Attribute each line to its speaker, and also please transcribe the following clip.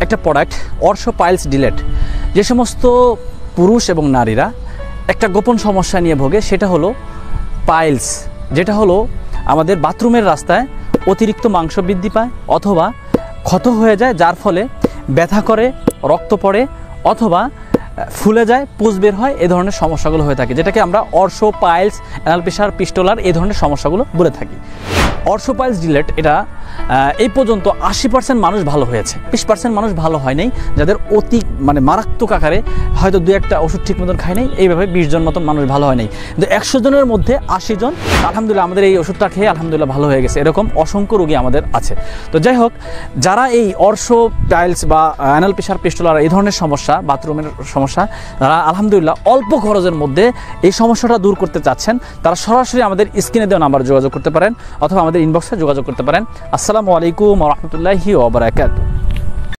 Speaker 1: একটা product অর্শো piles delete. যে সমস্ত পুরুষ এবং নারীরা একটা গোপন সমস্যা নিয়ে ভোগে সেটা হলো পাইলস, যেটা হলো আমাদের বাথরুমের রাস্তায় অতিরিক্ত মাংস বৃদ্ধি পায় অথবা ক্ষত হয়ে যায়, যার ফলে ব্যথা করে, রক্ত পড়ে অথবা ফুলে যায়, পুজ বের হয়, এই ধরনের সমস্যাগুলো হয়ে থাকে, যেটাকে আমরা অর্শো পাইলস, অ্যানাল প্রেসার, পিস্টোলার এই ধরনের সমস্যাগুলো বলে থাকি। অর্শো পাইলস ডিলেট এটা এই পর্যন্ত 80% মানুষ ভালো হয়েছে, 20% মানুষ ভালো হয় নাই, যাদের অতি মারাত্মক আকারে হয়তো 2-1টা ওষুধ ঠিক মতন খায় নাই, এইভাবে 20 জন মতন মানুষ ভালো হয় নাই। কিন্তু 100 জনের মধ্যে 80 জন আলহামদুলিল্লাহ আমাদের এই ওষুধটা খেয়ে আলহামদুলিল্লাহ ভালো হয়ে গেছে। এরকম অসংখ্য রোগী আমাদের আছে। তো যাই হোক, যারা এই অর্শো পাইলস বা অ্যানাল প্রেসার, পিস্টোলার এই ধরনের সমস্যা, বাথরুমের সমস্যা, তারা আলহামদুলিল্লাহ অল্প খরচের মধ্যে এই সমস্যাটা দূর করতে চাচ্ছেন, তারা সরাসরি আমাদের স্ক্রিনে দেওয়া নাম্বারে যোগাযোগ করতে পারেন অথবা আমাদের ইনবক্সে যোগাযোগ করতে পারেন। আসসালামু আলাইকুম ওয়া রাহমাতুল্লাহি ওয়া বারাকাতুহু।